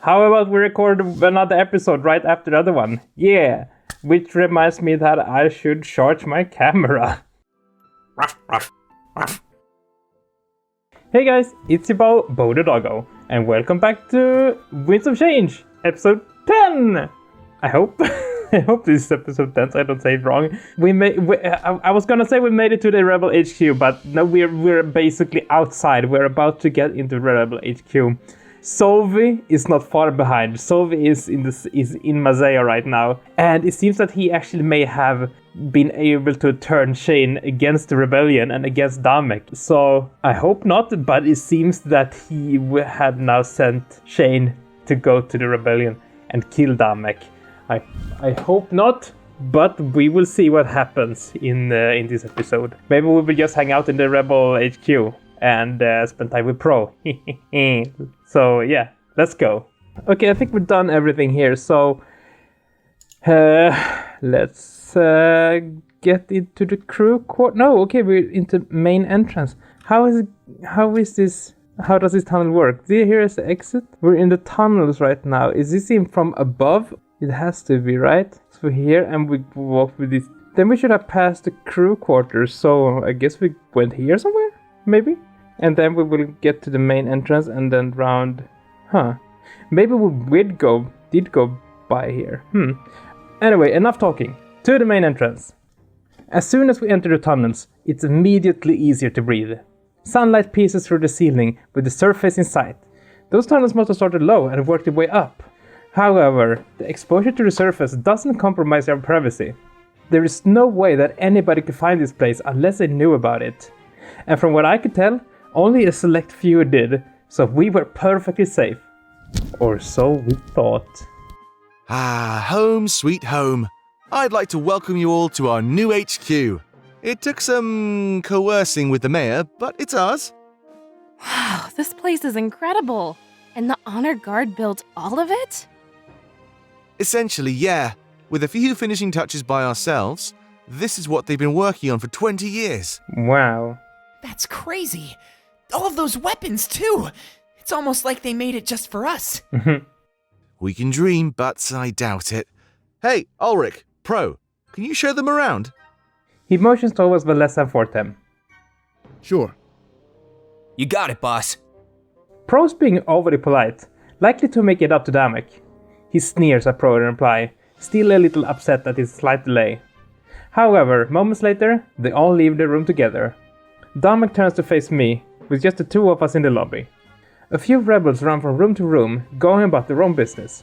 How about we record another episode right after the other one? Yeah, which reminds me that I should charge my camera. Hey guys, it's your Bo the Doggo, and welcome back to Winds of Change, episode 10! I hope. I hope this is episode 10, so I don't say it wrong. I was gonna say we made it to the Rebel HQ, but no, we're basically outside. We're about to get into Rebel HQ. Solvi is not far behind. Solvi is in Mazea right now, and it seems that he actually may have been able to turn Shane against the Rebellion and against Damek. So I hope not, but it seems that he had now sent Shane to go to the Rebellion and kill Damek. I hope not, but we will see what happens in this episode. Maybe we will just hang out in the Rebel HQ and spend time with Pro. So yeah, let's go. Okay, I think we've done everything here, so let's get into the crew quarter. No, okay, we're into main entrance. How does this tunnel work? Here is the exit. We're in the tunnels right now. Is this in from above? It has to be, right? So we're here and we walk with this. Then we should have passed the crew quarters, so I guess we went here somewhere? Maybe? And then we will get to the main entrance and then round... Maybe we did go by here. Anyway, enough talking. To the main entrance. As soon as we enter the tunnels, it's immediately easier to breathe. Sunlight pierces through the ceiling with the surface in sight. Those tunnels must have started low and worked their way up. However, the exposure to the surface doesn't compromise our privacy. There is no way that anybody could find this place unless they knew about it. And from what I could tell, only a select few did, so we were perfectly safe. Or so we thought. Home sweet home. I'd like to welcome you all to our new HQ. It took some coercing with the mayor, but it's ours. Wow, this place is incredible. And the honor guard built all of it? Essentially, yeah. With a few finishing touches by ourselves, this is what they've been working on for 20 years. Wow. That's crazy. All of those weapons, too. It's almost like they made it just for us. We can dream, but I doubt it. Hey, Ulrich, Pro, can you show them around? He motions towards Valessa and Fortin. Sure. You got it, boss. Pro's being overly polite, likely to make it up to Damek. He sneers at Pro in reply, still a little upset at his slight delay. However, moments later, they all leave the room together. Damek turns to face me, with just the two of us in the lobby. A few rebels run from room to room, going about their own business.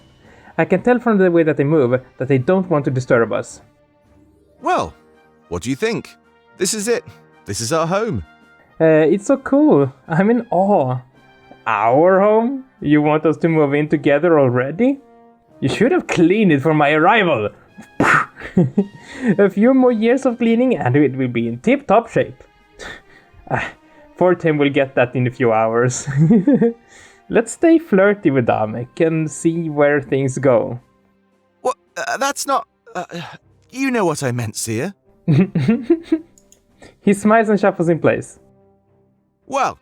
I can tell from the way that they move that they don't want to disturb us. Well, what do you think? This is it. This is our home. It's so cool. I'm in awe. Our home? You want us to move in together already? You should have cleaned it for my arrival. A few more years of cleaning and it will be in tip-top shape. Fortin will get that in a few hours. Let's stay flirty with Damek and see where things go. What? That's not... you know what I meant, Seer. He smiles and shuffles in place. Well,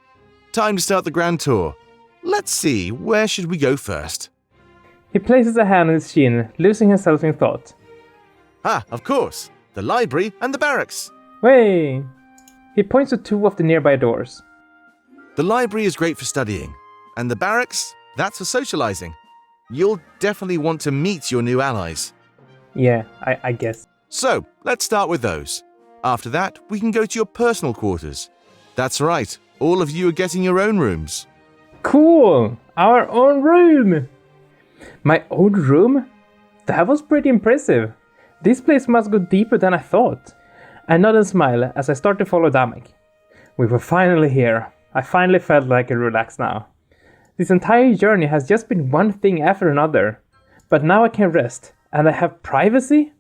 time to start the grand tour. Let's see, where should we go first? He places a hand on his chin, losing himself in thought. Of course. The library and the barracks. Way! He points to two of the nearby doors. The library is great for studying, and the barracks, that's for socializing. You'll definitely want to meet your new allies. Yeah, I guess. So, let's start with those. After that, we can go to your personal quarters. That's right, all of you are getting your own rooms. Cool! Our own room! My own room? That was pretty impressive. This place must go deeper than I thought. I nod and smile as I start to follow Damek. We were finally here. I finally felt like I could relax now. This entire journey has just been one thing after another. But now I can rest, and I have privacy?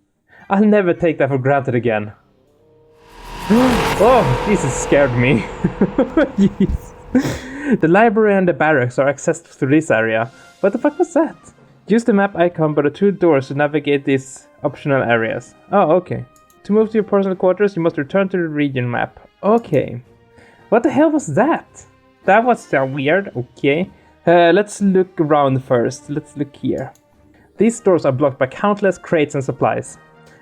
I'll never take that for granted again. Oh, Jesus scared me. Jeez. The library and the barracks are accessed through this area. What the fuck was that? Use the map icon by the two doors to navigate these optional areas. Oh, okay. To move to your personal quarters, you must return to the region map. Okay. What the hell was that? That was weird. Okay. Let's look around first. Let's look here. These doors are blocked by countless crates and supplies.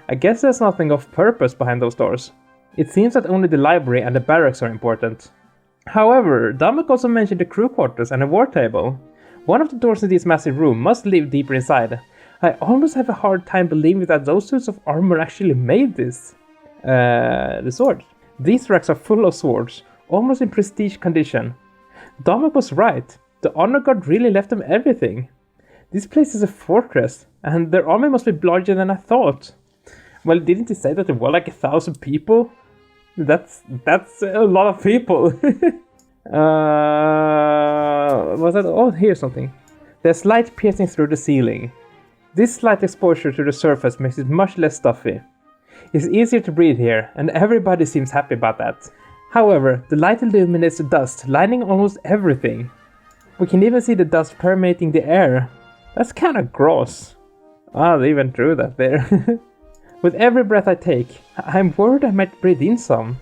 I guess there's nothing of purpose behind those doors. It seems that only the library and the barracks are important. However, Damek also mentioned the crew quarters and a war table. One of the doors in this massive room must lead deeper inside. I almost have a hard time believing that those suits of armor actually made this. The swords. These racks are full of swords, almost in prestige condition. Damek was right. The honor guard really left them everything. This place is a fortress, and their army must be larger than I thought. Well, didn't he say that there were like 1,000 people? That's a lot of people. Was that? Oh, here's something. There's light piercing through the ceiling. This slight exposure to the surface makes it much less stuffy. It's easier to breathe here, and everybody seems happy about that. However, the light illuminates the dust, lining almost everything. We can even see the dust permeating the air. That's kind of gross. Ah, they even drew that there. With every breath I take, I'm worried I might breathe in some.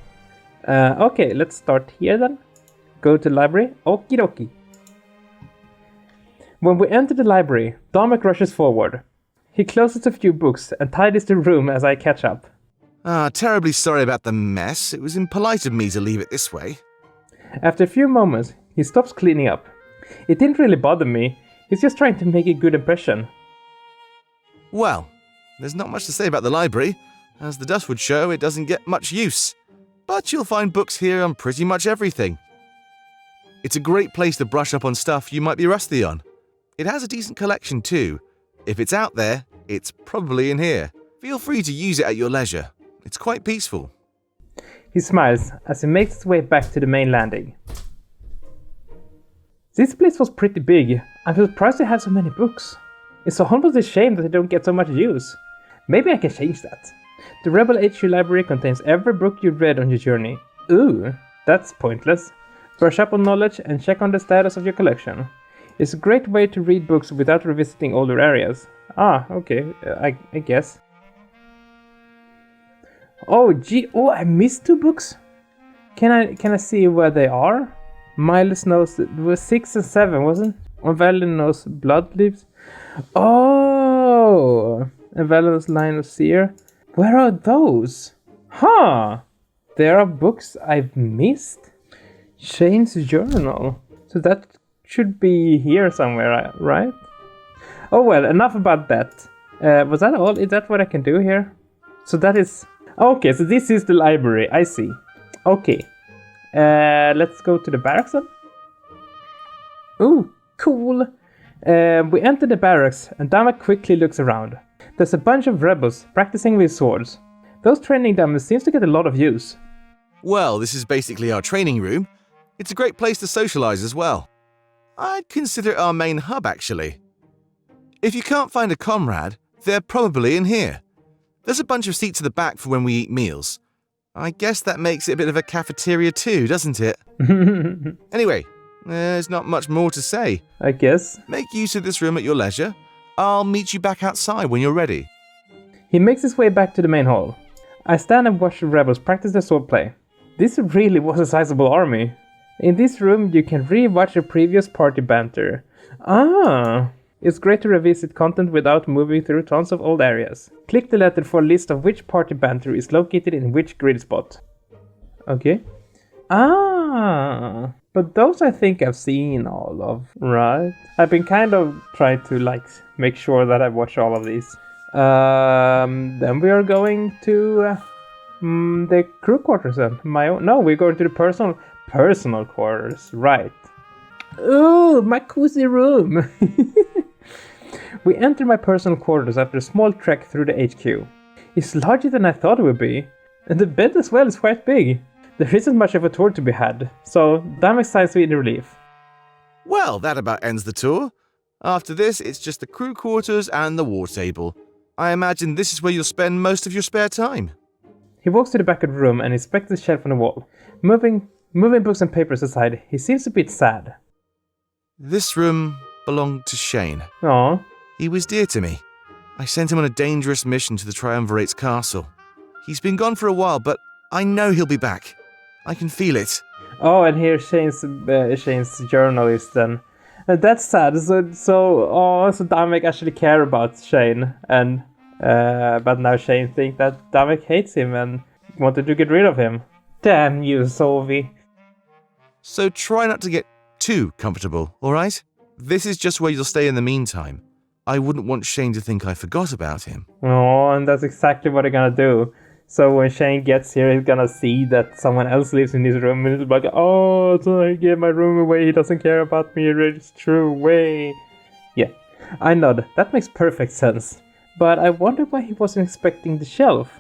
Okay, let's start here then. Go to the library. Okie dokie. When we enter the library, Damek rushes forward. He closes a few books and tidies the room as I catch up. Terribly sorry about the mess. It was impolite of me to leave it this way. After a few moments, he stops cleaning up. It didn't really bother me. He's just trying to make a good impression. Well, there's not much to say about the library. As the dust would show, it doesn't get much use. But you'll find books here on pretty much everything. It's a great place to brush up on stuff you might be rusty on. It has a decent collection too. If it's out there, it's probably in here. Feel free to use it at your leisure. It's quite peaceful. He smiles as he makes his way back to the main landing. This place was pretty big. I'm surprised they have so many books. It's almost a shame that they don't get so much use. Maybe I can change that. The Rebel HQ library contains every book you read on your journey. Ooh, that's pointless. Brush up on knowledge and check on the status of your collection. It's a great way to read books without revisiting older areas. Ah, okay, I guess. Oh, gee, I missed 2 books? Can I see where they are? Miles knows it was 6 and 7, wasn't it? And Valen knows blood leaves. Oh, and Valen's line of seer. Where are those? Huh, there are books I've missed. Shane's journal. So that should be here somewhere, right? Oh well, enough about that. Was that all? Is that what I can do here? So that is... Okay, so this is the library, I see. Okay. Let's go to the barracks then. Ooh, cool. We enter the barracks and Damek quickly looks around. There's a bunch of rebels practicing with swords. Those training dummies seems to get a lot of use. Well, this is basically our training room. It's a great place to socialize as well. I'd consider it our main hub, actually. If you can't find a comrade, they're probably in here. There's a bunch of seats at the back for when we eat meals. I guess that makes it a bit of a cafeteria too, doesn't it? Anyway, there's not much more to say. I guess. Make use of this room at your leisure. I'll meet you back outside when you're ready. He makes his way back to the main hall. I stand and watch the rebels practice their swordplay. This really was a sizable army. In this room, you can re-watch a previous party banter. Ah! It's great to revisit content without moving through tons of old areas. Click the letter for a list of which party banter is located in which grid spot. Okay. Ah! But those I think I've seen all of, right? I've been kind of trying to make sure that I watch all of these. Then we are going to the crew quarters then. No, we're going to the personal quarters, right. Oh, my cozy room! We enter my personal quarters after a small trek through the HQ. It's larger than I thought it would be, and the bed as well is quite big. There isn't much of a tour to be had, so Damek sighs in relief. Well, that about ends the tour. After this, it's just the crew quarters and the war table. I imagine this is where you'll spend most of your spare time. He walks to the back of the room and inspects the shelf on the wall. Moving books and papers aside, he seems a bit sad. This room belonged to Shane. Aww. He was dear to me. I sent him on a dangerous mission to the Triumvirate's castle. He's been gone for a while, but I know he'll be back. I can feel it. Oh, and here Shane's journal is then. That's sad. So Damek actually care about Shane, and but now Shane think that Damek hates him and wanted to get rid of him. Damn you, Sovi. So try not to get too comfortable, alright? This is just where you'll stay in the meantime. I wouldn't want Shane to think I forgot about him. Oh, and that's exactly what they're gonna do. So when Shane gets here, he's gonna see that someone else lives in his room, and he's like, oh, so I gave my room away, he doesn't care about me, it's true, way. Yeah, I nod, that makes perfect sense. But I wonder why he wasn't expecting the shelf.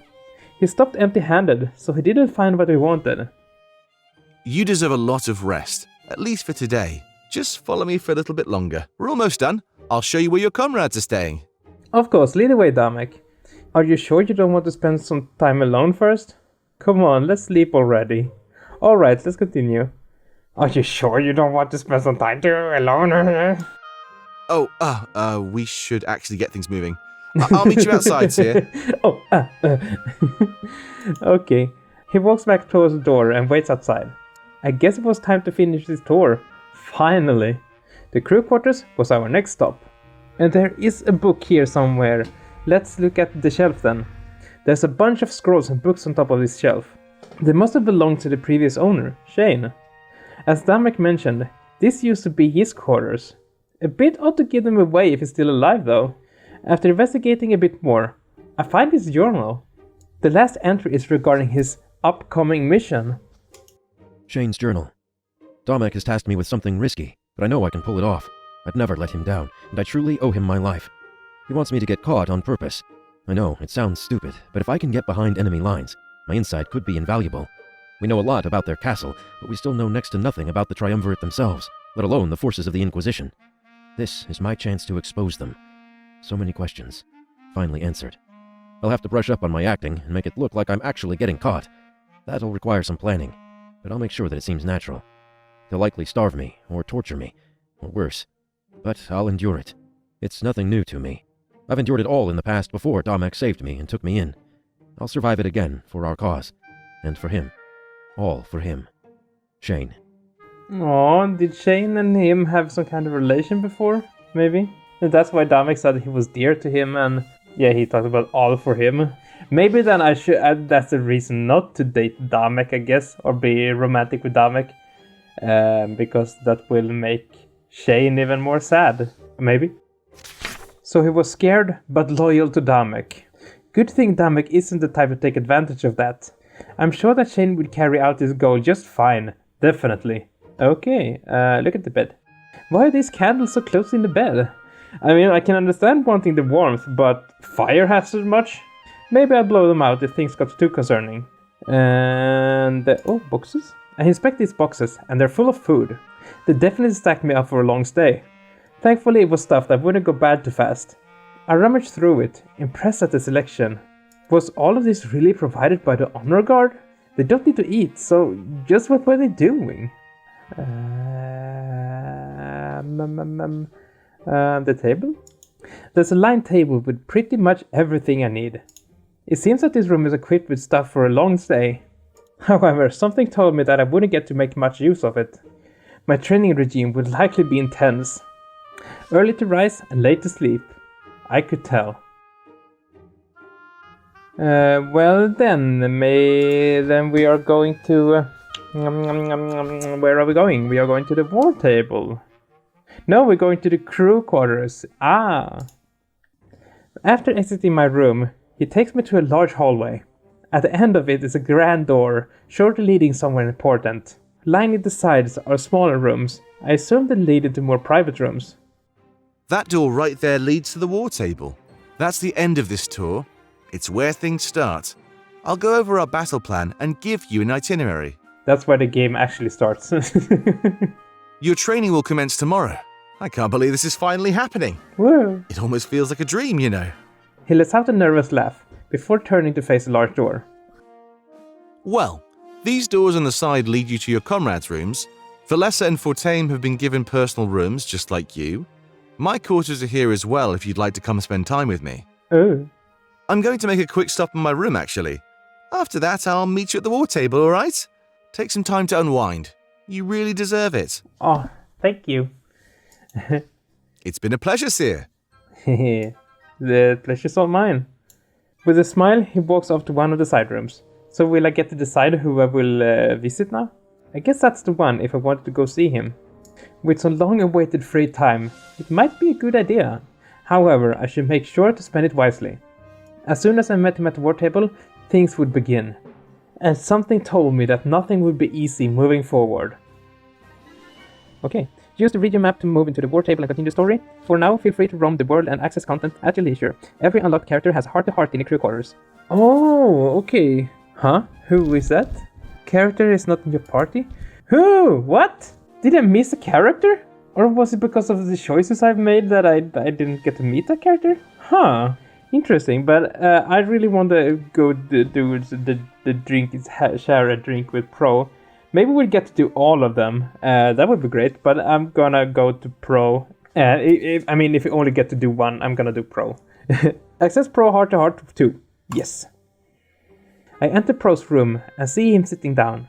He stopped empty-handed, so he didn't find what he wanted. You deserve a lot of rest, at least for today. Just follow me for a little bit longer. We're almost done. I'll show you where your comrades are staying. Of course, lead the way, Damek. Are you sure you don't want to spend some time alone first? Come on, let's sleep already. Alright, let's continue. Are you sure you don't want to spend some time alone? We should actually get things moving. I'll meet you outside, here. Okay. He walks back towards the door and waits outside. I guess it was time to finish this tour. Finally. The crew quarters was our next stop. And there is a book here somewhere. Let's look at the shelf then. There's a bunch of scrolls and books on top of this shelf. They must have belonged to the previous owner, Shane. As Damek mentioned, this used to be his quarters. A bit odd to give them away if he's still alive though. After investigating a bit more, I find his journal. The last entry is regarding his upcoming mission. Shane's journal. Damek has tasked me with something risky, but I know I can pull it off. I'd never let him down, and I truly owe him my life. He wants me to get caught on purpose. I know, it sounds stupid, but if I can get behind enemy lines, my insight could be invaluable. We know a lot about their castle, but we still know next to nothing about the Triumvirate themselves, let alone the forces of the Inquisition. This is my chance to expose them. So many questions, finally answered. I'll have to brush up on my acting and make it look like I'm actually getting caught. That'll require some planning, but I'll make sure that it seems natural. They'll likely starve me, or torture me, or worse. But I'll endure it. It's nothing new to me. I've endured it all in the past before Damek saved me and took me in. I'll survive it again for our cause. And for him. All for him. Shane. Oh, did Shane and him have some kind of relation before? Maybe? And that's why Damek said he was dear to him and yeah, he talked about all for him. Maybe then I should add that's the reason not to date Damek, I guess, or be romantic with Damek. Because that will make Shane even more sad. Maybe? So he was scared, but loyal to Damek. Good thing Damek isn't the type to take advantage of that. I'm sure that Shane would carry out his goal just fine. Definitely. Okay, look at the bed. Why are these candles so close in the bed? I mean, I can understand wanting the warmth, but fire hazard much? Maybe I'll blow them out if things got too concerning. And... boxes? I inspect these boxes, and they're full of food. They definitely stacked me up for a long stay. Thankfully, it was stuff that wouldn't go bad too fast. I rummaged through it, impressed at the selection. Was all of this really provided by the honor guard? They don't need to eat, so just what were they doing? The table? There's a lined table with pretty much everything I need. It seems that this room is equipped with stuff for a long stay. However, something told me that I wouldn't get to make much use of it. My training regime would likely be intense. Early to rise and late to sleep. I could tell. Well then we are going to... where are we going? We are going to the war table. No, we're going to the crew quarters. Ah! After exiting my room, he takes me to a large hallway. At the end of it is a grand door, surely leading somewhere important. Lining the sides are smaller rooms. I assume they lead into more private rooms. That door right there leads to the war table. That's the end of this tour. It's where things start. I'll go over our battle plan and give you an itinerary. That's where the game actually starts. Your training will commence tomorrow. I can't believe this is finally happening. Whoa. It almost feels like a dream, you know. He lets out a nervous laugh before turning to face a large door. Well, these doors on the side lead you to your comrades' rooms. Valessa and Fortin have been given personal rooms just like you. My quarters are here as well if you'd like to come spend time with me. Oh. I'm going to make a quick stop in my room, actually. After that, I'll meet you at the war table, alright? Take some time to unwind. You really deserve it. Oh, thank you. It's been a pleasure, Seer. The pleasure's all mine. With a smile, he walks off to one of the side rooms. So will I get to decide who I will visit now? I guess that's the one if I wanted to go see him. With some long-awaited free time, it might be a good idea. However, I should make sure to spend it wisely. As soon as I met him at the war table, things would begin. And something told me that nothing would be easy moving forward. Okay, use the video map to move into the war table and continue the story. For now, feel free to roam the world and access content at your leisure. Every unlocked character has heart-to-heart in the crew quarters. Oh, okay. Huh? Who is that? Character is not in your party? Who? What? Did I miss a character? Or was it because of the choices I've made that I didn't get to meet that character? Huh. Interesting, but I really want to go do the drink, share a drink with Pro. Maybe we'll get to do all of them. That would be great, but I'm gonna go to Pro. If you only get to do one, I'm gonna do Pro. Access Pro heart-to-heart 2. Yes. I enter Pro's room and see him sitting down.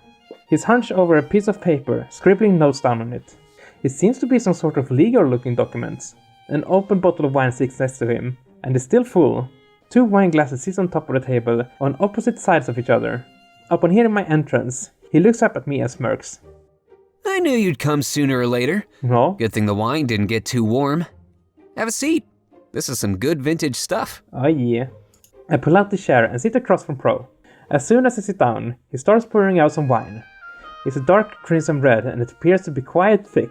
He's hunched over a piece of paper, scribbling notes down on it. It seems to be some sort of legal-looking documents. An open bottle of wine sits next to him, and is still full. 2 wine glasses sit on top of the table, on opposite sides of each other. Upon hearing my entrance, he looks up at me and smirks. I knew you'd come sooner or later. No? Good thing the wine didn't get too warm. Have a seat. This is some good vintage stuff. Oh yeah. I pull out the chair and sit across from Pro. As soon as I sit down, he starts pouring out some wine. It's a dark crimson red and it appears to be quite thick.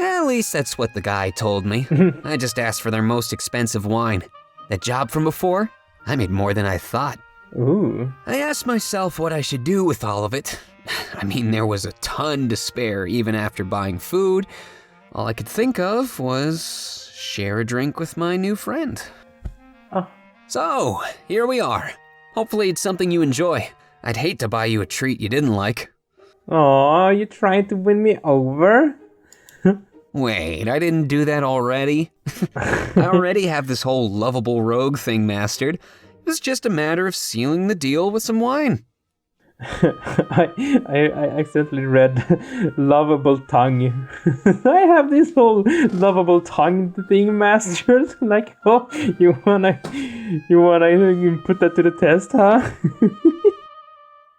At least that's what the guy told me. I just asked for their most expensive wine. That job from before? I made more than I thought. Ooh. I asked myself what I should do with all of it. I mean, there was a ton to spare even after buying food. All I could think of was share a drink with my new friend. Oh. So, here we are. Hopefully it's something you enjoy. I'd hate to buy you a treat you didn't like. Aw, you trying to win me over? Wait, I didn't do that already? I already have this whole lovable rogue thing mastered. It was just a matter of sealing the deal with some wine. I accidentally read lovable tongue. I have this whole lovable tongue thing mastered. Like, oh, you wanna put that to the test, huh?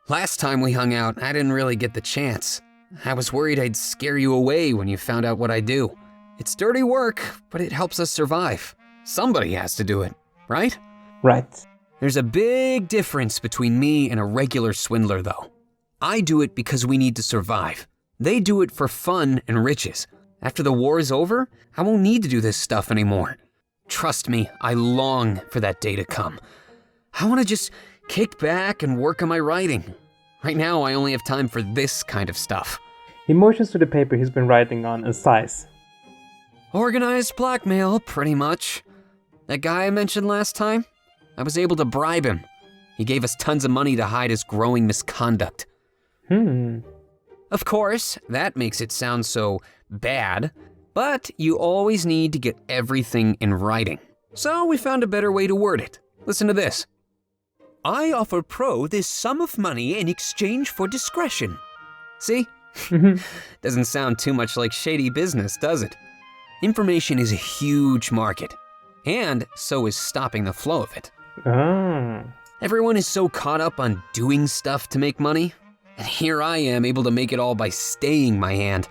Last time we hung out, I didn't really get the chance. I was worried I'd scare you away when you found out what I do. It's dirty work, but it helps us survive. Somebody has to do it, right? Right. There's a big difference between me and a regular swindler, though. I do it because we need to survive. They do it for fun and riches. After the war is over, I won't need to do this stuff anymore. Trust me, I long for that day to come. I want to just kick back and work on my writing. Right now, I only have time for this kind of stuff. He motions to the paper he's been writing on and sighs. Organized blackmail, pretty much. That guy I mentioned last time? I was able to bribe him. He gave us tons of money to hide his growing misconduct. Of course, that makes it sound so bad, but you always need to get everything in writing. So we found a better way to word it. Listen to this. I offer Pro this sum of money in exchange for discretion. See? Doesn't sound too much like shady business, does it? Information is a huge market, and so is stopping the flow of it. Everyone is so caught up on doing stuff to make money, and here I am able to make it all by staying my hand.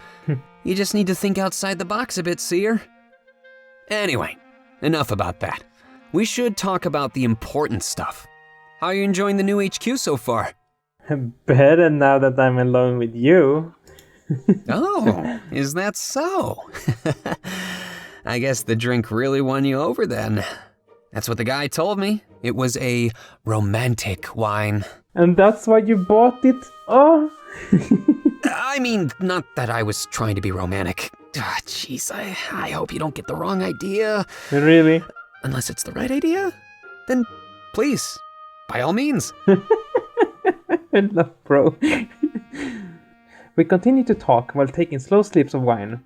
You just need to think outside the box a bit, Seer. Anyway, enough about that. We should talk about the important stuff. How are you enjoying the new HQ so far? Better now that I'm alone with you. Oh, is that so? I guess the drink really won you over then. That's what the guy told me. It was a romantic wine. And that's why you bought it? Oh. I mean, not that I was trying to be romantic. Jeez, I hope you don't get the wrong idea. Really? Unless it's the right idea? Then please, by all means. I love Bro. We continue to talk while taking slow sips of wine.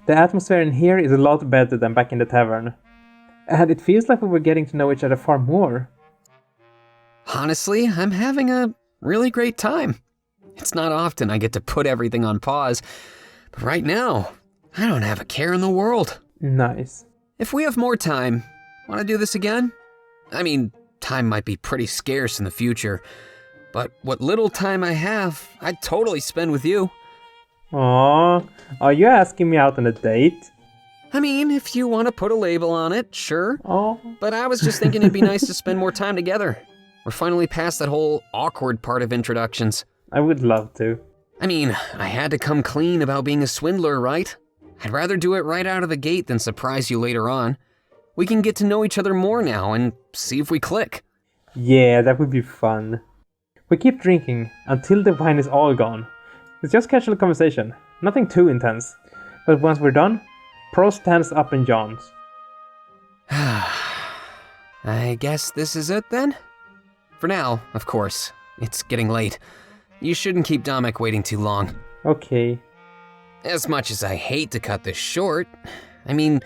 The atmosphere in here is a lot better than back in the tavern. And it feels like we were getting to know each other far more. Honestly, I'm having a really great time. It's not often I get to put everything on pause, but right now, I don't have a care in the world. Nice. If we have more time, want to do this again? I mean, time might be pretty scarce in the future, but what little time I have, I'd totally spend with you. Aww, are you asking me out on a date? I mean, if you want to put a label on it, sure. Oh. But I was just thinking it'd be nice to spend more time together. We're finally past that whole awkward part of introductions. I would love to. I mean, I had to come clean about being a swindler, right? I'd rather do it right out of the gate than surprise you later on. We can get to know each other more now and see if we click. Yeah, that would be fun. We keep drinking until the wine is all gone. It's just casual conversation, nothing too intense. But once we're done, Pro stands up and yawns. I guess this is it then? For now, of course. It's getting late. You shouldn't keep Damek waiting too long. Okay. As much as I hate to cut this short, I mean,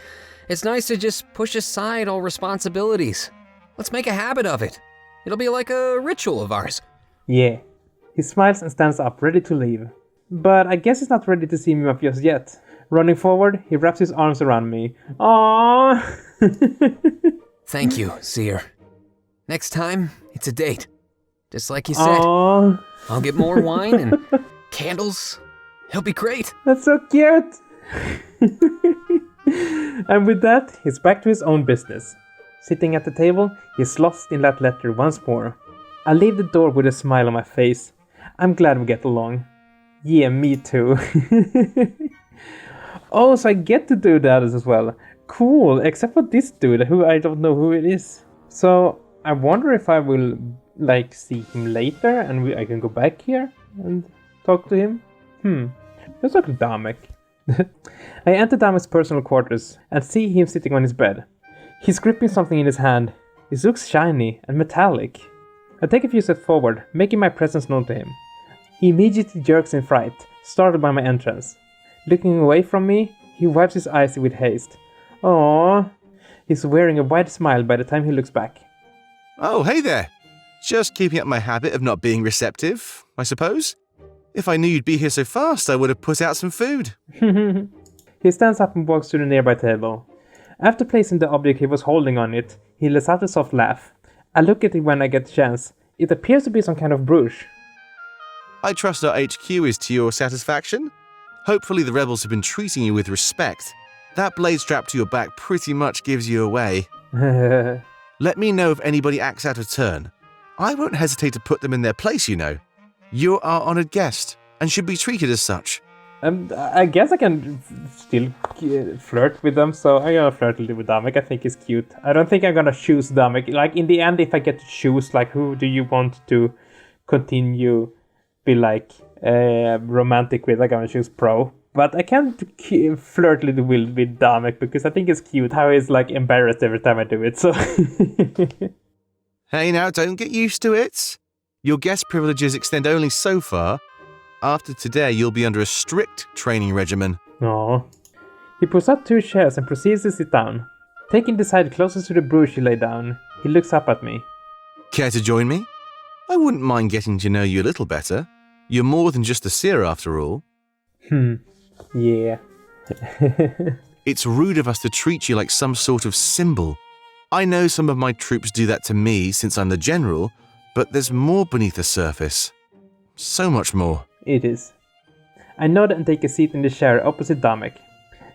it's nice to just push aside all responsibilities. Let's make a habit of it. It'll be like a ritual of ours. Yeah. He smiles and stands up, ready to leave. But I guess he's not ready to see me off just yet. Running forward, he wraps his arms around me. Aww! Thank you, Seer. Next time, it's a date. Just like you said. Aww. I'll get more wine and candles. It'll be great. That's so cute! And with that, he's back to his own business. Sitting at the table, he's lost in that letter once more. I leave the door with a smile on my face. I'm glad we get along. Yeah, me too. Oh, so I get to do that as well. Cool, except for this dude, who I don't know who it is. So, I wonder if I will, see him later and I can go back here and talk to him. Let's talk to Damek. I enter Damek's personal quarters and see him sitting on his bed. He's gripping something in his hand. It looks shiny and metallic. I take a few steps forward, making my presence known to him. He immediately jerks in fright, startled by my entrance. Looking away from me, he wipes his eyes with haste. Aww. He's wearing a wide smile by the time he looks back. Oh, hey there. Just keeping up my habit of not being receptive, I suppose. If I knew you'd be here so fast, I would have put out some food. He stands up and walks to the nearby table. After placing the object he was holding on it, he lets out a soft laugh. I look at it when I get the chance. It appears to be some kind of brooch. I trust our HQ is to your satisfaction. Hopefully the rebels have been treating you with respect. That blade strap to your back pretty much gives you away. Let me know if anybody acts out of turn. I won't hesitate to put them in their place, you know. You're our honored guest, and should be treated as such. I guess I can still flirt with them, so I'm gonna flirt a little with Damek. I think he's cute. I don't think I'm gonna choose Damek. In the end, if I get to choose, who do you want to continue be romantic with, I'm gonna choose Pro. But I can't flirt a little with Damek because I think it's cute how he's embarrassed every time I do it. So Hey now, don't get used to it. Your guest privileges extend only so far. After today, you'll be under a strict training regimen. Aww. He pulls up 2 chairs and proceeds to sit down. Taking the side closest to the brooch he laid down, he looks up at me. Care to join me? I wouldn't mind getting to know you a little better. You're more than just a seer after all. Yeah. It's rude of us to treat you like some sort of symbol. I know some of my troops do that to me since I'm the general, but there's more beneath the surface. So much more. It is. I nod and take a seat in the chair opposite Damek.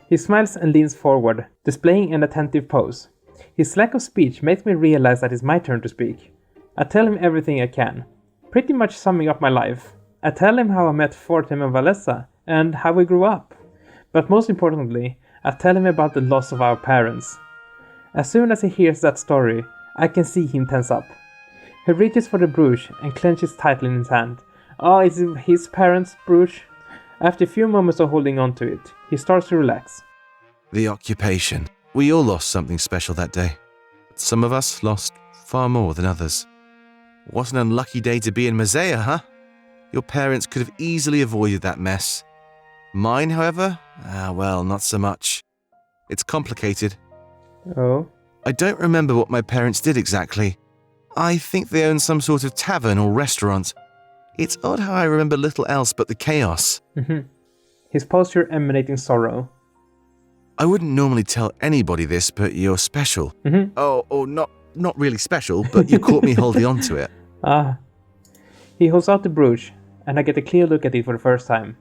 He smiles and leans forward, displaying an attentive pose. His lack of speech makes me realize that it's my turn to speak. I tell him everything I can, pretty much summing up my life. I tell him how I met Fortin and Valessa, and how we grew up. But most importantly, I tell him about the loss of our parents. As soon as he hears that story, I can see him tense up. He reaches for the brooch and clenches tightly in his hand. Oh, it's his parents' brooch. After a few moments of holding on to it, he starts to relax. The occupation. We all lost something special that day. Some of us lost far more than others. What an unlucky day to be in Mazea, huh? Your parents could have easily avoided that mess. Mine, however, well, not so much. It's complicated. Oh? I don't remember what my parents did exactly. I think they owned some sort of tavern or restaurant. It's odd how I remember little else but the chaos. His posture emanating sorrow. I wouldn't normally tell anybody this, but you're special. Mm-hmm. Oh, not really special, but you caught me holding on to it. Ah. He holds out the brooch, and I get a clear look at it for the first time.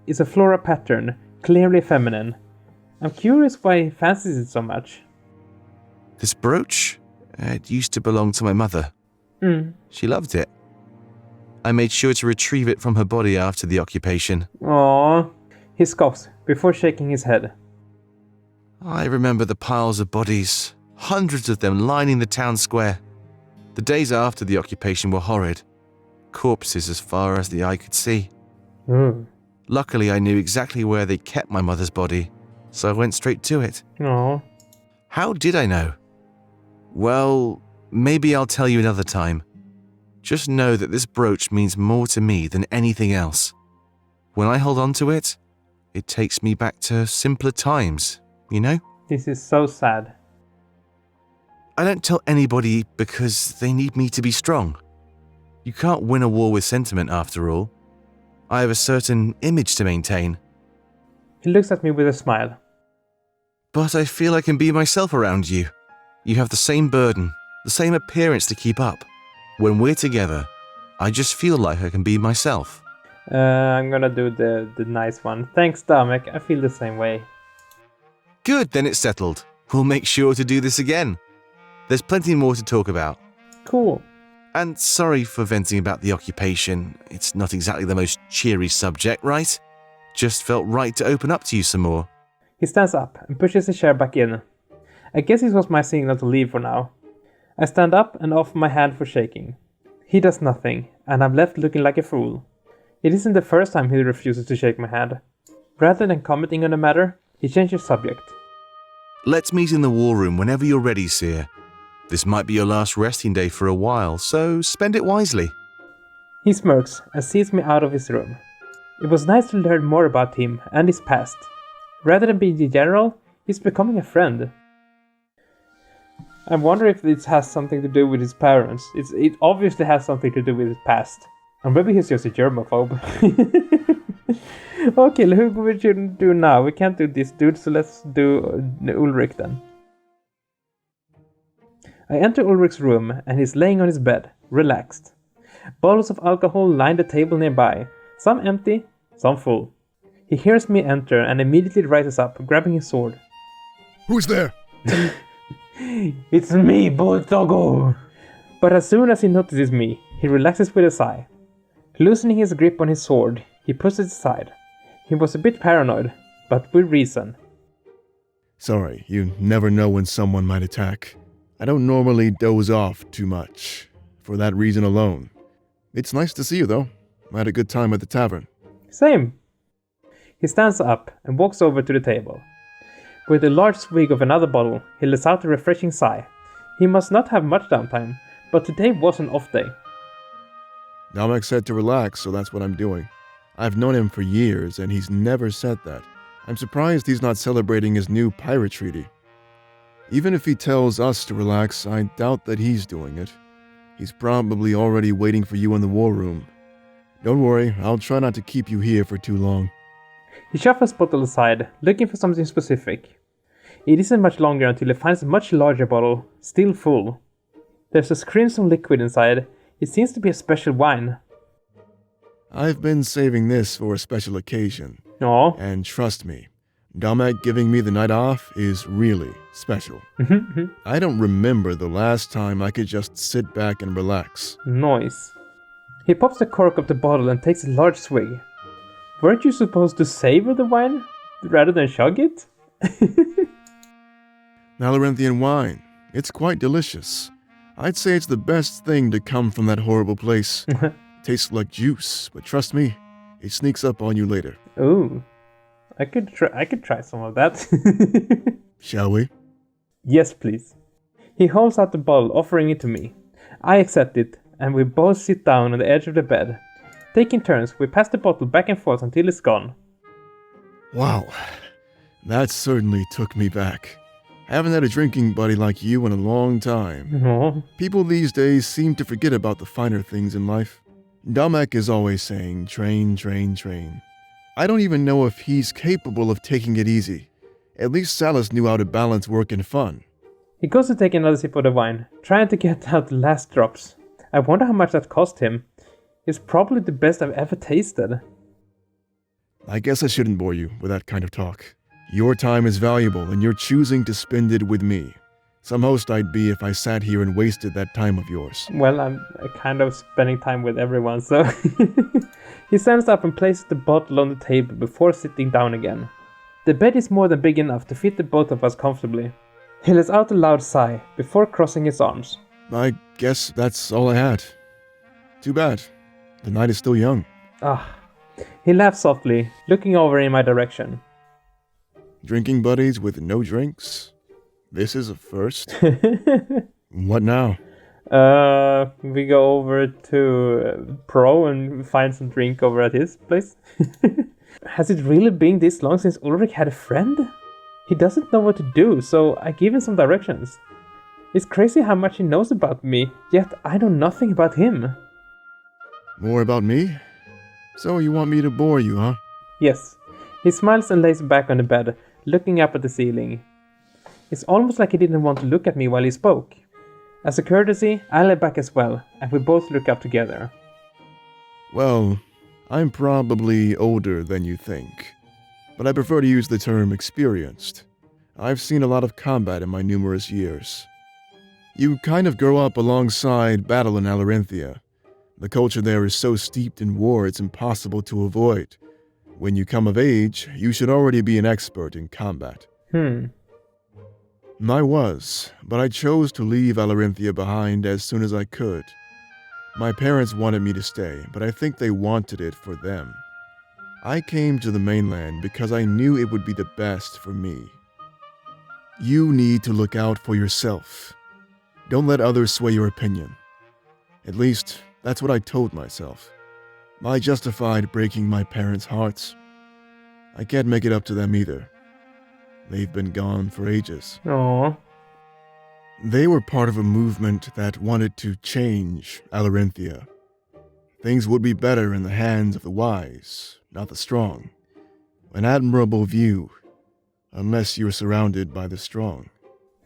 It's a floral pattern, clearly feminine. I'm curious why he fancies it so much. This brooch? It used to belong to my mother. She loved it. I made sure to retrieve it from her body after the occupation. Aww. He scoffs before shaking his head. I remember the piles of bodies, hundreds of them lining the town square. The days after the occupation were horrid. Corpses as far as the eye could see. Luckily, I knew exactly where they kept my mother's body, so I went straight to it. Aww. How did I know? Well, maybe I'll tell you another time. Just know that this brooch means more to me than anything else. When I hold on to it, it takes me back to simpler times. You know? This is so sad. I don't tell anybody because they need me to be strong. You can't win a war with sentiment after all. I have a certain image to maintain. He looks at me with a smile. But I feel I can be myself around you. You have the same burden, the same appearance to keep up. When we're together, I just feel like I can be myself. I'm gonna do the nice one. Thanks, Damek. I feel the same way. Good, then it's settled. We'll make sure to do this again. There's plenty more to talk about. Cool. And sorry for venting about the occupation. It's not exactly the most cheery subject, right? Just felt right to open up to you some more. He stands up and pushes the chair back in. I guess it was my signal to leave for now. I stand up and offer my hand for shaking. He does nothing, and I'm left looking like a fool. It isn't the first time he refuses to shake my hand. Rather than commenting on the matter, he changes subject. Let's meet in the war room whenever you're ready, Seer. This might be your last resting day for a while, so spend it wisely. He smirks and sees me out of his room. It was nice to learn more about him and his past. Rather than being the general, he's becoming a friend. I wonder if this has something to do with his parents. It obviously has something to do with his past. And maybe he's just a germaphobe. Okay, who we should do now? We can't do this dude, so let's do Ulrich then. I enter Ulrich's room and he's laying on his bed, relaxed. Bottles of alcohol line the table nearby, some empty, some full. He hears me enter and immediately rises up, grabbing his sword. Who's there? It's me, Boltogo! But as soon as he notices me, he relaxes with a sigh. Loosening his grip on his sword, he puts it aside. He was a bit paranoid, but with reason. Sorry, you never know when someone might attack. I don't normally doze off too much, for that reason alone. It's nice to see you, though. I had a good time at the tavern. Same. He stands up and walks over to the table. With a large swig of another bottle, he lets out a refreshing sigh. He must not have much downtime, but today was an off day. Damek said to relax, so that's what I'm doing. I've known him for years, and he's never said that. I'm surprised he's not celebrating his new pirate treaty. Even if he tells us to relax, I doubt that he's doing it. He's probably already waiting for you in the war room. Don't worry, I'll try not to keep you here for too long. He shuffles bottle aside, looking for something specific. It isn't much longer until he finds a much larger bottle, still full. There's a crimson liquid inside. It seems to be a special wine. I've been saving this for a special occasion. Aww. And trust me, Damek giving me the night off is really special. I don't remember the last time I could just sit back and relax. Nice. He pops the cork of the bottle and takes a large swig. Weren't you supposed to savor the wine rather than chug it? Malorenthian wine. It's quite delicious. I'd say it's the best thing to come from that horrible place. Tastes like juice, but trust me, it sneaks up on you later. Ooh. I could try some of that. Shall we? Yes, please. He holds out the bottle, offering it to me. I accept it, and we both sit down on the edge of the bed. Taking turns, we pass the bottle back and forth until it's gone. Wow, that certainly took me back. I haven't had a drinking buddy like you in a long time. Aww. People these days seem to forget about the finer things in life. Damek is always saying, train, train, train. I don't even know if he's capable of taking it easy. At least Salus knew how to balance work and fun. He goes to take another sip of the wine, trying to get out the last drops. I wonder how much that cost him. It's probably the best I've ever tasted. I guess I shouldn't bore you with that kind of talk. Your time is valuable and you're choosing to spend it with me. Some host I'd be if I sat here and wasted that time of yours. Well, I'm kind of spending time with everyone, so... He stands up and places the bottle on the table before sitting down again. The bed is more than big enough to fit the both of us comfortably. He lets out a loud sigh before crossing his arms. I guess that's all I had. Too bad. The night is still young. He laughs softly, looking over in my direction. Drinking buddies with no drinks? This is a first. What now? We go over to Pro and find some drink over at his place. Has it really been this long since Ulrich had a friend? He doesn't know what to do, so I give him some directions. It's crazy how much he knows about me, yet I know nothing about him. More about me? So you want me to bore you, huh? Yes. He smiles and lays back on the bed, looking up at the ceiling. It's almost like he didn't want to look at me while he spoke. As a courtesy, I lay back as well, and we both look up together. Well, I'm probably older than you think, but I prefer to use the term experienced. I've seen a lot of combat in my numerous years. You kind of grow up alongside battle in Alarinthia. The culture there is so steeped in war it's impossible to avoid. When you come of age, you should already be an expert in combat. I was, but I chose to leave Alarinthia behind as soon as I could. My parents wanted me to stay, but I think they wanted it for them. I came to the mainland because I knew it would be the best for me. You need to look out for yourself. Don't let others sway your opinion. At least, that's what I told myself. I justified breaking my parents' hearts. I can't make it up to them either. They've been gone for ages. Aww. They were part of a movement that wanted to change Alarinthia. Things would be better in the hands of the wise, not the strong. An admirable view, unless you're surrounded by the strong.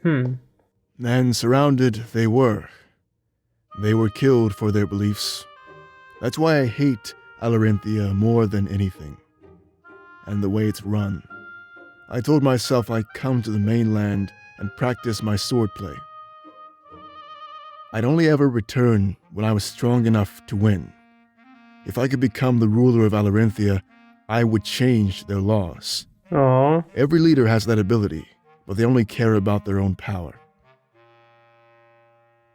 And surrounded they were. They were killed for their beliefs. That's why I hate Alarinthia more than anything. And the way it's run. I told myself I'd come to the mainland and practice my swordplay. I'd only ever return when I was strong enough to win. If I could become the ruler of Alarinthia, I would change their laws. Aww. Every leader has that ability, but they only care about their own power.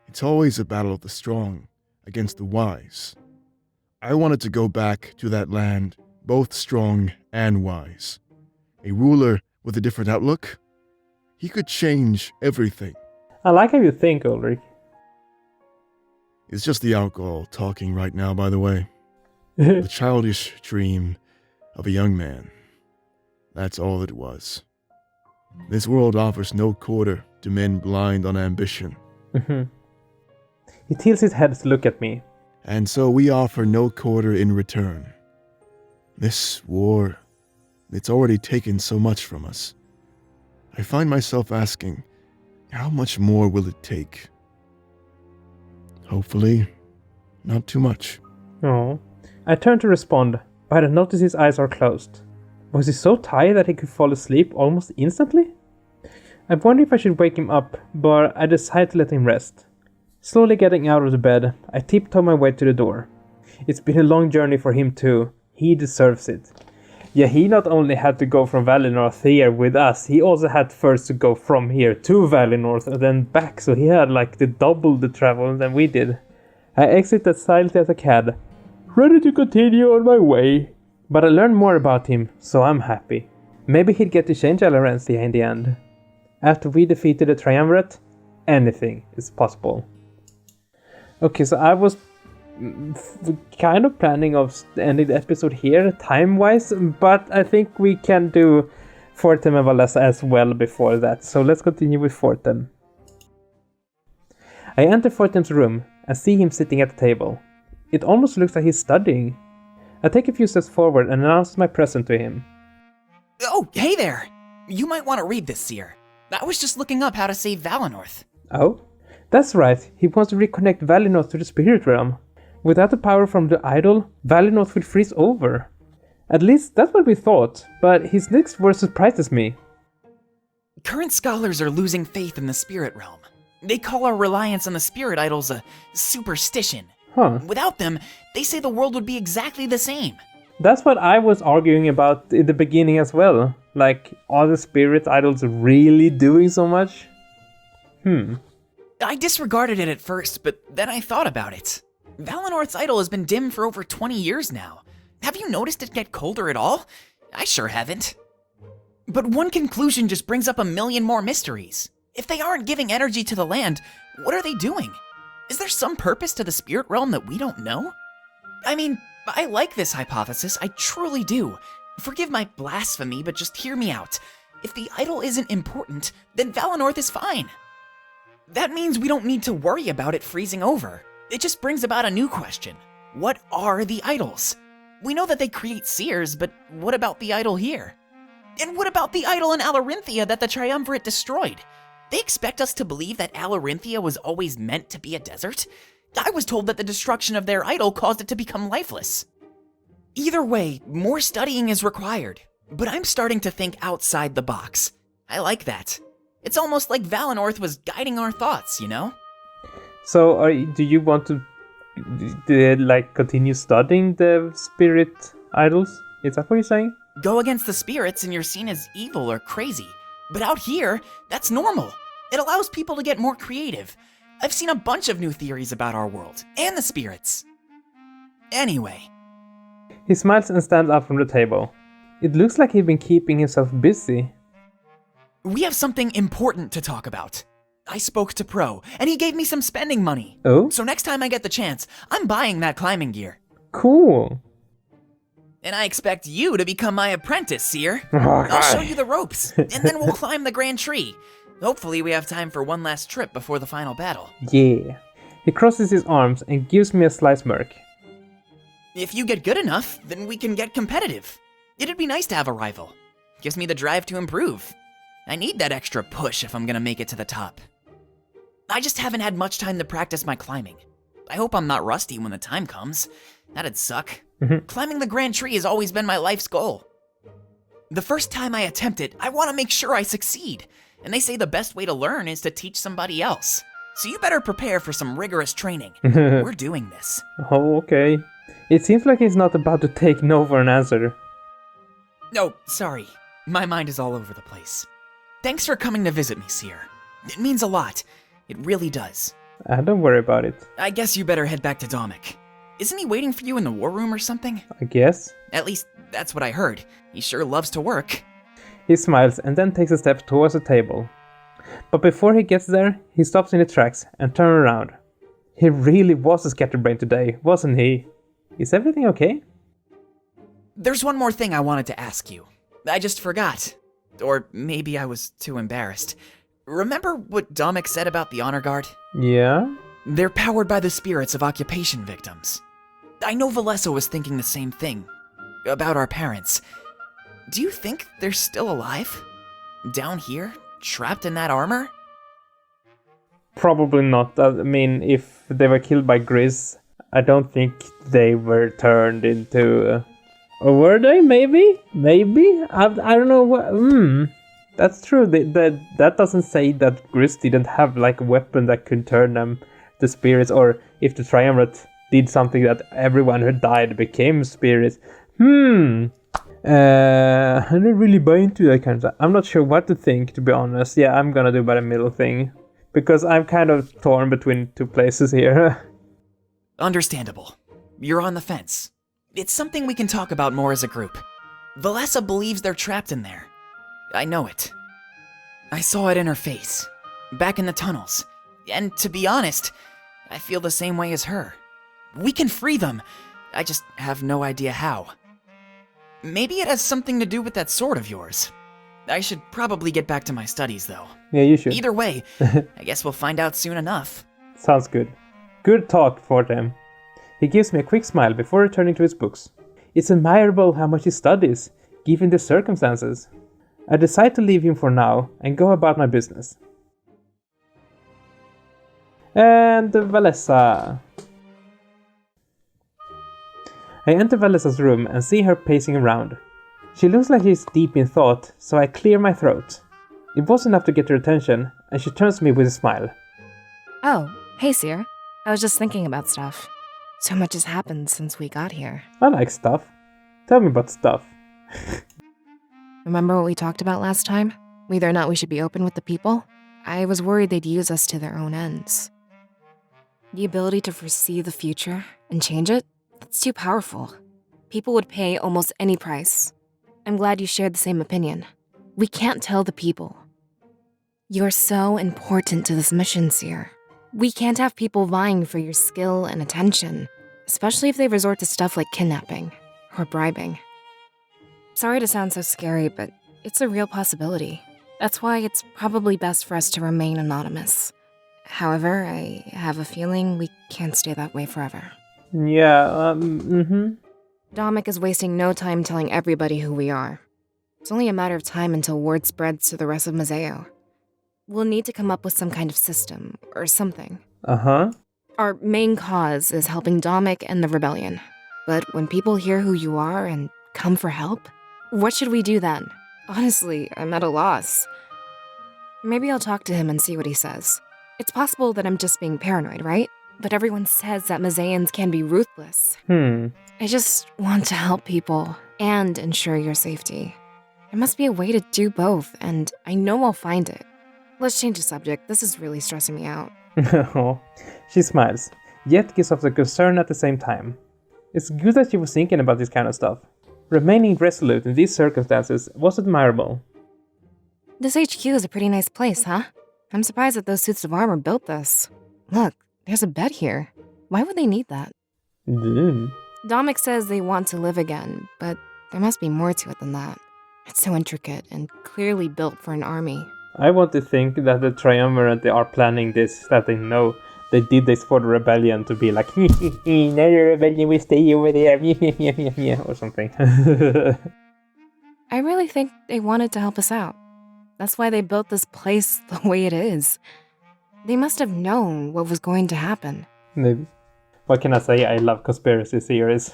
It's always a battle of the strong against the wise. I wanted to go back to that land, both strong and wise. A ruler with a different outlook, he could change everything. I like how you think, Ulrich. It's just the alcohol talking right now, by the way. The childish dream of a young man. That's all it was. This world offers no quarter to men blind on ambition. He tilts his head to look at me. And so we offer no quarter in return. This war, it's already taken so much from us. I find myself asking, how much more will it take? Hopefully, not too much. Oh. I turn to respond, but I notice his eyes are closed. Was he so tired that he could fall asleep almost instantly? I wonder if I should wake him up, but I decide to let him rest. Slowly getting out of the bed, I tiptoe my way to the door. It's been a long journey for him too. He deserves it. Yeah, he not only had to go from Valley North here with us, he also had first to go from here to Valley North and then back, so he had like double the travel than we did. I exit as silently as I can, ready to continue on my way. But I learned more about him, so I'm happy. Maybe he'd get to change Alarinthia in the end. After we defeated the Triumvirate, anything is possible. Okay, so I was kind of planning of ending the episode here, time-wise, but I think we can do Fortin and Valessa as well before that, so let's continue with Fortin. I enter Fortin's room and see him sitting at the table. It almost looks like he's studying. I take a few steps forward and announce my presence to him. Oh, hey there! You might want to read this, Seer. I was just looking up how to save Valinor. Oh? That's right, he wants to reconnect Valinor to the spirit realm. Without the power from the idol, Valinor would freeze over. At least that's what we thought, but his next word surprises me. Current scholars are losing faith in the spirit realm. They call our reliance on the spirit idols a superstition. Huh. Without them, they say the world would be exactly the same. That's what I was arguing about in the beginning as well. Like, are the spirit idols really doing so much? I disregarded it at first, but then I thought about it. Valinor's idol has been dim for over 20 years now. Have you noticed it get colder at all? I sure haven't. But one conclusion just brings up a million more mysteries. If they aren't giving energy to the land, what are they doing? Is there some purpose to the spirit realm that we don't know? I mean, I like this hypothesis, I truly do. Forgive my blasphemy, but just hear me out. If the idol isn't important, then Valinor is fine. That means we don't need to worry about it freezing over. It just brings about a new question. What are the idols? We know that they create seers, but what about the idol here? And what about the idol in Alarinthia that the Triumvirate destroyed? They expect us to believe that Alarinthia was always meant to be a desert? I was told that the destruction of their idol caused it to become lifeless. Either way, more studying is required, but I'm starting to think outside the box. I like that. It's almost like Valinor was guiding our thoughts, you know? So, do you want to, continue studying the spirit idols? Is that what you're saying? Go against the spirits and you're seen as evil or crazy. But out here, that's normal. It allows people to get more creative. I've seen a bunch of new theories about our world, and the spirits. Anyway. He smiles and stands up from the table. It looks like he's been keeping himself busy. We have something important to talk about. I spoke to Pro, and he gave me some spending money. Oh? So next time I get the chance, I'm buying that climbing gear. Cool. And I expect you to become my apprentice, Seer. Oh, I'll show you the ropes, and then we'll climb the Grand Tree. Hopefully we have time for one last trip before the final battle. Yeah. He crosses his arms and gives me a sly smirk. If you get good enough, then we can get competitive. It'd be nice to have a rival. Gives me the drive to improve. I need that extra push if I'm gonna make it to the top. I just haven't had much time to practice my climbing. I hope I'm not rusty when the time comes. That'd suck. Climbing the Grand Tree has always been my life's goal. The first time I attempt it, I want to make sure I succeed. And they say the best way to learn is to teach somebody else. So you better prepare for some rigorous training. We're doing this. Oh, okay. It seems like he's not about to take no for an answer. No, sorry. My mind is all over the place. Thanks for coming to visit me, Seer. It means a lot. It really does. Don't worry about it. I guess you better head back to Damek. Isn't he waiting for you in the war room or something? I guess. At least, that's what I heard. He sure loves to work. He smiles and then takes a step towards the table. But before he gets there, he stops in his tracks and turns around. He really was a scatterbrain today, wasn't he? Is everything okay? There's one more thing I wanted to ask you. I just forgot. Or maybe I was too embarrassed. Remember what Damek said about the Honor Guard? Yeah? They're powered by the spirits of occupation victims. I know Valessa was thinking the same thing. About our parents. Do you think they're still alive? Down here? Trapped in that armor? Probably not. I mean, if they were killed by Grizz, I don't think they were turned into... or were they? Maybe? Maybe? I don't know what... That's true. That doesn't say that Grizz didn't have like a weapon that could turn them to spirits, or if the Triumvirate did something that everyone who died became spirits. I don't really buy into that kind of stuff. I'm not sure what to think, to be honest. Yeah, I'm gonna do by the middle thing. Because I'm kind of torn between two places here. Understandable. You're on the fence. It's something we can talk about more as a group. Valessa believes they're trapped in there. I know it. I saw it in her face. Back in the tunnels. And to be honest, I feel the same way as her. We can free them. I just have no idea how. Maybe it has something to do with that sword of yours. I should probably get back to my studies, though. Yeah, you should. Either way, I guess we'll find out soon enough. Sounds good. Good talk, Fortin. He gives me a quick smile before returning to his books. It's admirable how much he studies, given the circumstances. I decide to leave him for now and go about my business. And Valessa. I enter Valessa's room and see her pacing around. She looks like she's deep in thought, so I clear my throat. It was enough to get her attention, and she turns to me with a smile. Oh, hey, Seer. I was just thinking about stuff. So much has happened since we got here. I like stuff. Tell me about stuff. Remember what we talked about last time? Whether or not we should be open with the people? I was worried they'd use us to their own ends. The ability to foresee the future and change it? That's too powerful. People would pay almost any price. I'm glad you shared the same opinion. We can't tell the people. You're so important to this mission, Seer. We can't have people vying for your skill and attention, especially if they resort to stuff like kidnapping or bribing. Sorry to sound so scary, but it's a real possibility. That's why it's probably best for us to remain anonymous. However, I have a feeling we can't stay that way forever. Yeah, Damek is wasting no time telling everybody who we are. It's only a matter of time until word spreads to the rest of Mazeo. We'll need to come up with some kind of system, or something. Uh-huh. Our main cause is helping Damek and the Rebellion. But when people hear who you are and come for help, what should we do then? Honestly, I'm at a loss. Maybe I'll talk to him and see what he says. It's possible that I'm just being paranoid, right? But everyone says that Mazeans can be ruthless. I just want to help people and ensure your safety. There must be a way to do both, and I know I'll find it. Let's change the subject. This is really stressing me out. She smiles, yet gives off the concern at the same time. It's good that she was thinking about this kind of stuff. Remaining resolute in these circumstances was admirable. This HQ is a pretty nice place, huh? I'm surprised that those suits of armor built this. Look, there's a bed here. Why would they need that? Damek says they want to live again, but there must be more to it than that. It's so intricate and clearly built for an army. I want to think that the Triumvirate are planning this, that they know they did this for the Rebellion to be like, now the Rebellion will stay over there, or something. I really think they wanted to help us out. That's why they built this place the way it is. They must have known what was going to happen. Maybe. What can I say? I love conspiracy theories.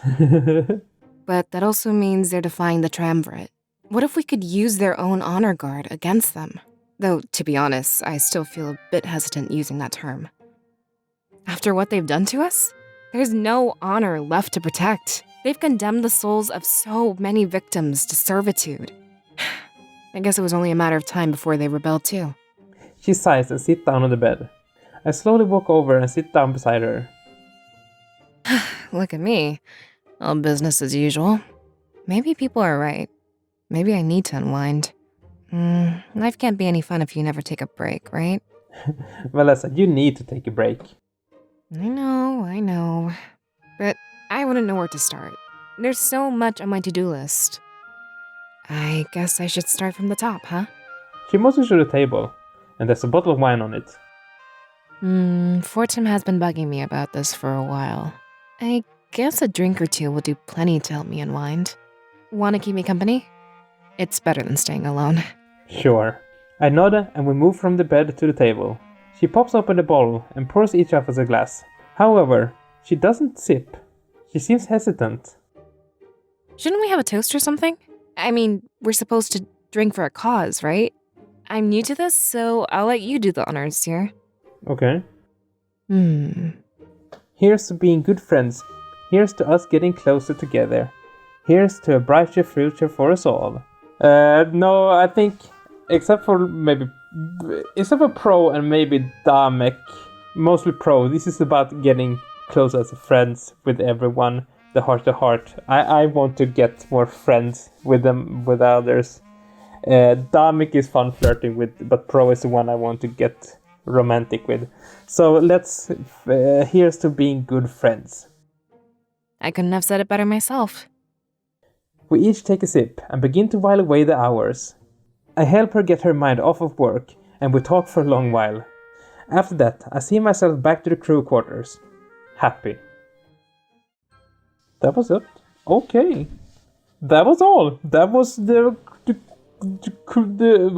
But that also means they're defying the Triumvirate. What if we could use their own honor guard against them? Though, to be honest, I still feel a bit hesitant using that term. After what they've done to us, there's no honor left to protect. They've condemned the souls of so many victims to servitude. I guess it was only a matter of time before they rebelled too. She sighs and sits down on the bed. I slowly walk over and sit down beside her. Look at me. All business as usual. Maybe people are right. Maybe I need to unwind. Life can't be any fun if you never take a break, right? Valessa, you need to take a break. I know. But I wouldn't know where to start. There's so much on my to-do list. I guess I should start from the top, huh? She motions to the table, and there's a bottle of wine on it. Fortin has been bugging me about this for a while. I guess a drink or two will do plenty to help me unwind. Wanna keep me company? It's better than staying alone. Sure. I nod and we move from the bed to the table. She pops open the bottle and pours each of us a glass. However, she doesn't sip. She seems hesitant. Shouldn't we have a toast or something? I mean, we're supposed to drink for a cause, right? I'm new to this, so I'll let you do the honors here. Okay. Here's to being good friends. Here's to us getting closer together. Here's to a brighter future for us all. No, I think, except for Pro and maybe Damek, mostly Pro, this is about getting close as friends with everyone, the heart to heart. I want to get more friends with them, with others. Damek is fun flirting with, but Pro is the one I want to get romantic with. So here's to being good friends. I couldn't have said it better myself. We each take a sip and begin to while away the hours. I help her get her mind off of work, and we talk for a long while. After that, I see myself back to the crew quarters. Happy. That was it. Okay. That was all. That was the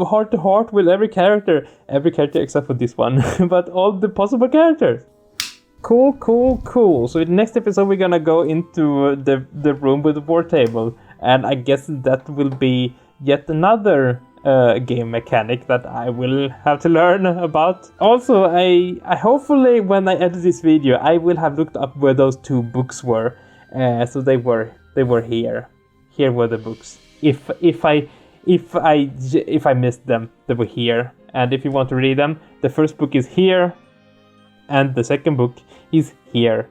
heart to heart with every character except for this one, but all the possible characters. Cool. So in the next episode we're gonna go into the room with the board table, and I guess that will be yet another game mechanic that I will have to learn about. Also, I hopefully when I edit this video I will have looked up where those 2 books were. So they were here. Here were the books. If I missed them, they were here. And if you want to read them, the first book is here, and the second book is here.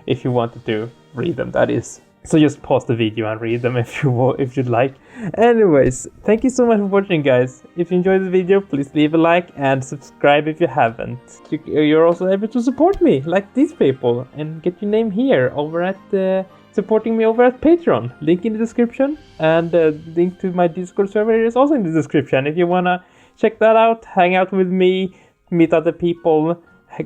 If you wanted to read them, that is. So just pause the video and read them if you'd like. Anyways, thank you so much for watching, guys. If you enjoyed the video, please leave a like and subscribe if you haven't. You're also able to support me, like these people, and get your name here over at supporting me over at Patreon. Link in the description, and link to my Discord server is also in the description. If you wanna check that out, hang out with me, meet other people,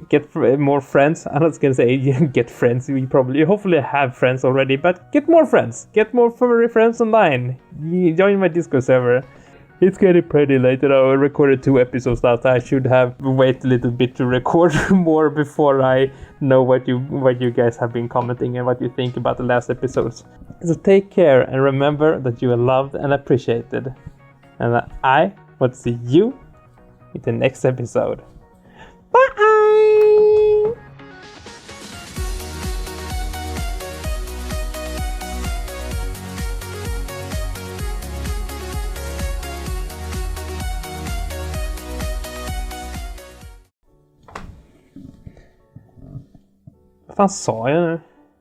get more friends. I'm not gonna say get friends. We hopefully have friends already, but get more friends. Get more furry friends online. Join my Discord server. It's getting pretty late. I recorded 2 episodes now. I should have waited a little bit to record more before I know what you guys have been commenting and what you think about the last episodes. So take care and remember that you are loved and appreciated. And I want to see you in the next episode. Bye! Vad fan sa jag nu?